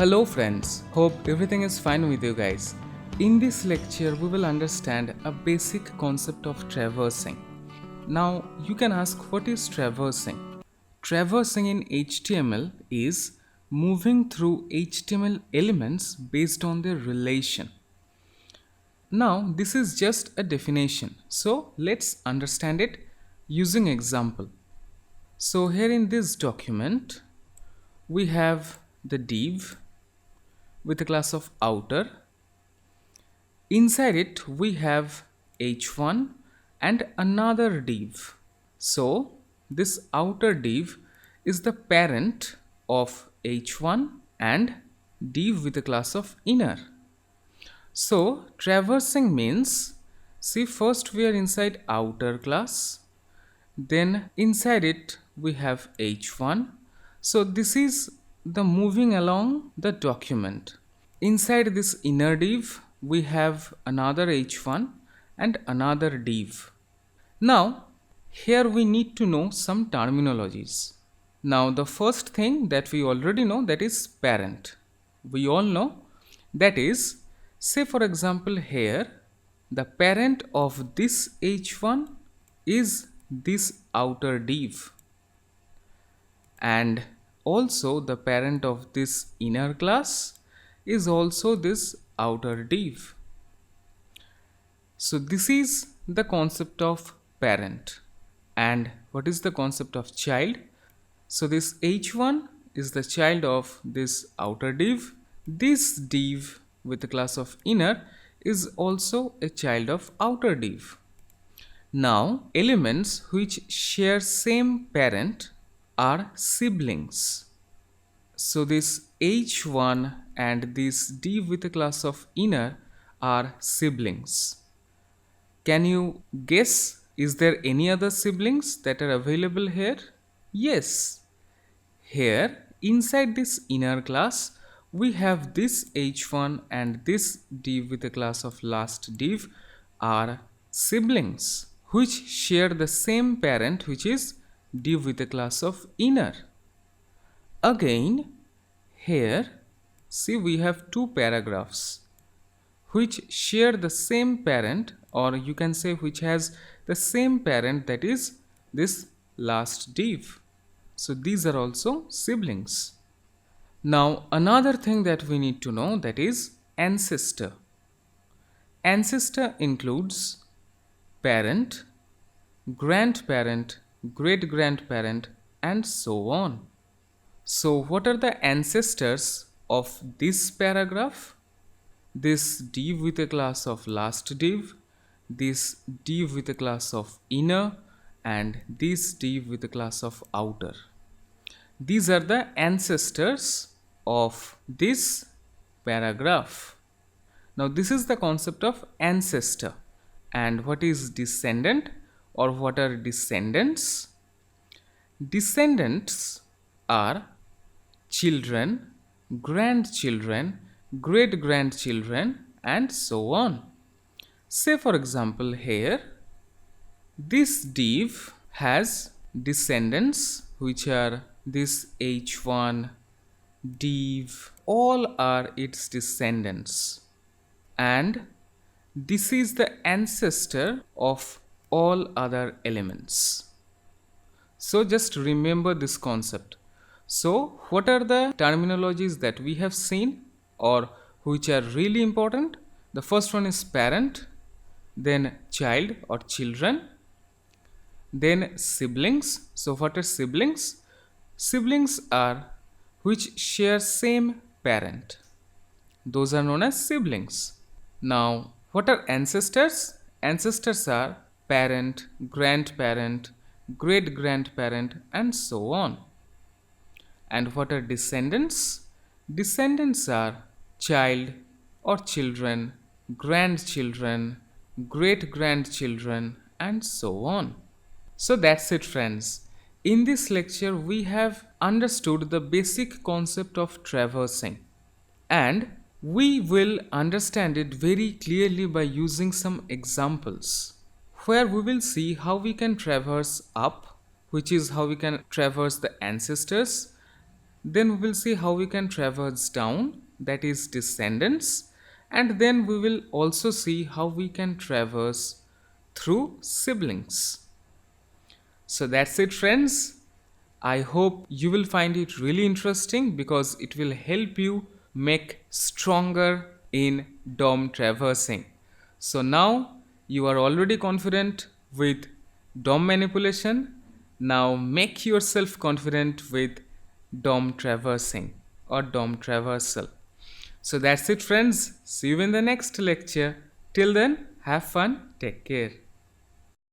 Hello friends, hope everything is fine with you guys. In this lecture, we will understand a basic concept of traversing. Now, you can ask what is traversing? Traversing in HTML is moving through HTML elements based on their relation. Now, this is just a definition. So, let's understand it using example. So, here in this document, we have the div with a class of outer. Inside it we have h1 and another div. So this outer div is the parent of h1 and div with a class of inner. So traversing means, see, first we are inside outer class, then inside it we have h1. So this is the moving along the document. Inside this inner div, we have another h1 and another div. Now, here we need to know some terminologies. Now, the first thing that we already know, that is parent. We all know that is, say for example here, the parent of this h1 is this outer div, and also the parent of this inner class is also this outer div. So this is the concept of parent. And what is the concept of child? So this h1 is the child of this outer div. This div with the class of inner is also a child of outer div. Now elements which share same parent are siblings. So this h1 and this div with a class of inner are siblings. Can you guess, is there any other siblings that are available here? Yes. Here inside this inner class we have this h1 and this div with a class of last div are siblings which share the same parent, which is div with a class of inner. Again, here, see, we have two paragraphs which share the same parent, or you can say which has the same parent, that is this last div. So these are also siblings. Now another thing that we need to know, that is ancestor. Ancestor includes parent, grandparent, great-grandparent, and so on. So what are the ancestors of this paragraph? This div with a class of last div, this div with a class of inner, and this div with a class of outer. These are the ancestors of this paragraph. Now this is the concept of ancestor. And what is descendant, or what are descendants? Descendants are children, grandchildren, great-grandchildren, and so on. Say for example here, this div has descendants which are this h1, div, all are its descendants. And this is the ancestor of all other elements. So just remember this concept. So what are the terminologies that we have seen, or which are really important? The first one is parent, then child or children, then siblings. So what are siblings? Siblings are which share same parent. Those are known as siblings. Now what are ancestors? Ancestors are parent, grandparent, great-grandparent, and so on. And what are descendants? Descendants are child or children, grandchildren, great-grandchildren, and so on. So that's it, friends. In this lecture, we have understood the basic concept of traversing, and we will understand it very clearly by using some examples, where we will see how we can traverse up, which is how we can traverse the ancestors, Then we will see how we can traverse down, that is descendants, and then we will also see how we can traverse through siblings. So that's it, friends. I hope you will find it really interesting because it will help you make stronger in DOM traversing. So now you are already confident with DOM manipulation. Now make yourself confident with DOM traversing or DOM traversal. So that's it, friends. See you in the next lecture. Till then, have fun. Take care.